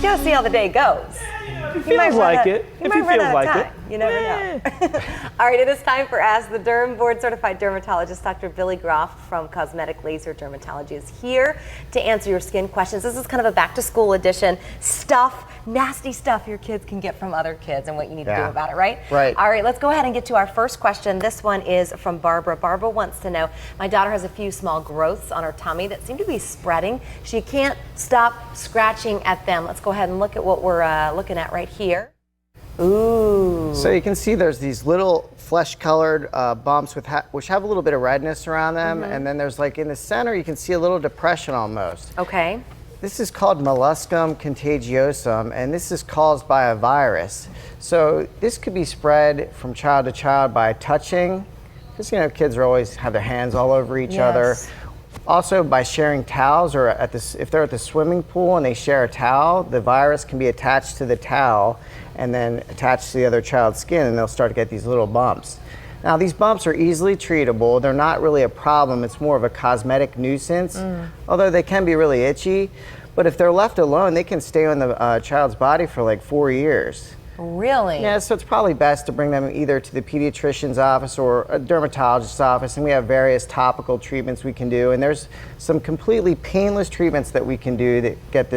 gotta see how the day goes. If he feels like it. If he feels like it. You never know. All right, it is time for Ask the Derm. Board certified dermatologist Dr. Billy Groff from Cosmetic Laser Dermatology is here to answer your skin questions. This is kind of a back to school edition. Nasty stuff your kids can get from other kids and what you need to do about it, right? Right. All right, let's go ahead and get to our first question. This one is from Barbara. Barbara wants to know, my daughter has a few small growths on her tummy that seem to be spreading. She can't stop scratching at them. Let's go ahead and look at what we're looking at right here. Ooh. So you can see there's these little flesh-colored bumps which have a little bit of redness around them, and then there's like in the center you can see a little depression almost. Okay. This is called molluscum contagiosum, and this is caused by a virus. So this could be spread from child to child by touching, because you know kids are always have their hands all over each other. Also by sharing towels, or if they're at the swimming pool and they share a towel, the virus can be attached to the towel and then attached to the other child's skin, and they'll start to get these little bumps. Now these bumps are easily treatable. They're not really a problem. It's more of a cosmetic nuisance, although they can be really itchy. But if they're left alone, they can stay on the child's body for like 4 years. Really? Yeah, so it's probably best to bring them either to the pediatrician's office or a dermatologist's office, and we have various topical treatments we can do, and there's some completely painless treatments that we can do that get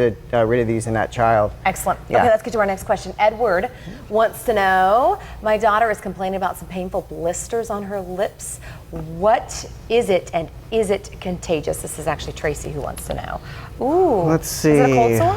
rid of these in that child. Excellent. Okay, let's get to our next question. Edward wants to know, my daughter is complaining about some painful blisters on her lips. What is it, and is it contagious? This is actually Tracy who wants to know. Ooh. Let's see. Is it a cold sore?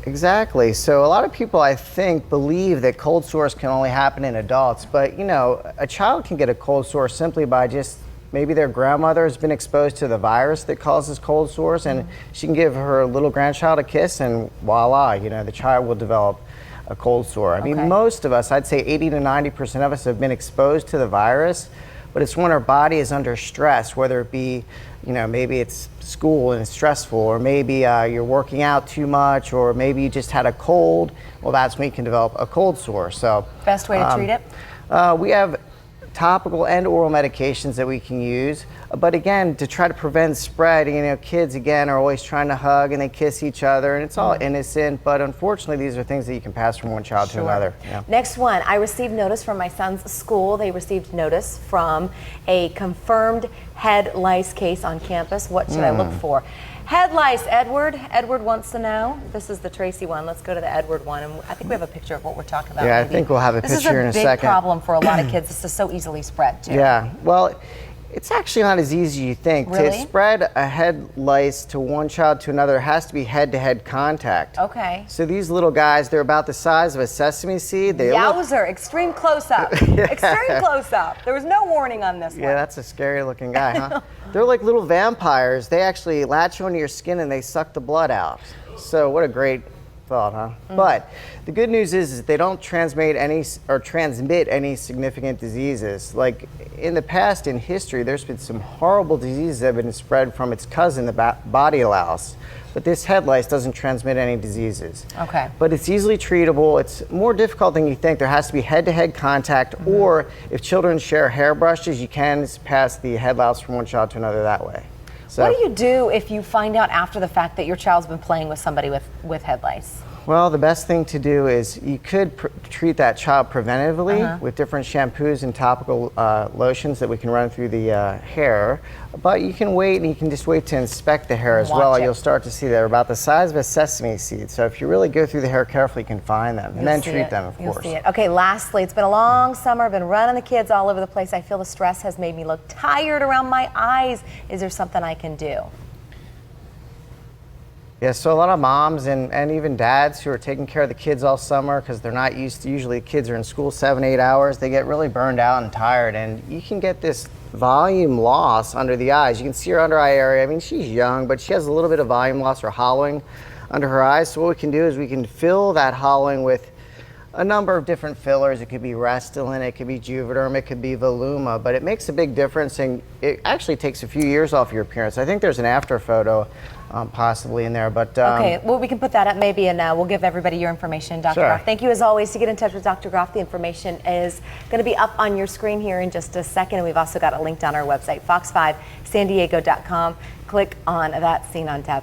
Exactly. So a lot of people, I think, believe that cold sores can only happen in adults, but you know, a child can get a cold sore simply by just maybe their grandmother has been exposed to the virus that causes cold sores, and she can give her little grandchild a kiss, and voila, you know, the child will develop a cold sore. I mean, most of us, I'd say 80 to 90% of us have been exposed to the virus, but it's when our body is under stress, whether it be, you know, maybe it's school and it's stressful, or maybe you're working out too much, or maybe you just had a cold. Well, that's when you can develop a cold sore. So best way to treat it? We have topical and oral medications that we can use, but again, to try to prevent spread, you know, kids again are always trying to hug and they kiss each other, and it's all innocent, but unfortunately these are things that you can pass from one child to another. Next one, I received notice from my son's school. They received notice from a confirmed head lice case on campus. What should I look for? Head lice, Edward. Edward wants to know. This is the Tracy one. Let's go to the Edward one, and I think we have a picture of what we're talking about. Yeah, I think we'll have a picture in a second. This is a big problem for a lot of kids. This is so easily spread too. Yeah, well, it's actually not as easy as you think. Really? To spread a head lice to one child to another, it has to be head-to-head contact. Okay. So these little guys, they're about the size of a sesame seed. They Yowzer, extreme close-up. Extreme close-up. There was no warning on this one. Yeah, that's a scary looking guy, huh? They're like little vampires. They actually latch onto your skin and they suck the blood out. So what a great thought, huh? But the good news is that they don't transmit any significant diseases. Like in the past, in history, there's been some horrible diseases that have been spread from its cousin, the body louse. But this head lice doesn't transmit any diseases. Okay. But it's easily treatable. It's more difficult than you think. There has to be head-to-head contact, or if children share hairbrushes, you can pass the head lice from one child to another that way. So, what do you do if you find out after the fact that your child's been playing with somebody with head lice? Well, the best thing to do is you could treat that child preventively with different shampoos and topical lotions that we can run through the hair. But you can wait, and you can just wait to inspect the hair as well. You'll start to see they're about the size of a sesame seed. So if you really go through the hair carefully, you can find them and then treat them, of course. You'll see it. Okay, lastly, it's been a long summer. I've been running the kids all over the place. I feel the stress has made me look tired around my eyes. Is there something I can do? Yeah, so a lot of moms and even dads who are taking care of the kids all summer because they're not used to, usually kids are in school 7-8 hours, they get really burned out and tired, and you can get this volume loss under the eyes. You can see her under eye area. I mean, she's young, but she has a little bit of volume loss or hollowing under her eyes. So what we can do is we can fill that hollowing with a number of different fillers. It could be Restylane, it could be Juvederm, it could be Voluma, but it makes a big difference, and it actually takes a few years off your appearance. I think there's an after photo possibly in there, but okay, well, we can put that up maybe, and we'll give everybody your information, Dr. Groff. Thank you as always. To get in touch with Dr. Groff, the information is going to be up on your screen here in just a second, and we've also got it linked on our website, fox5sandiego.com. Click on that Scene on tab.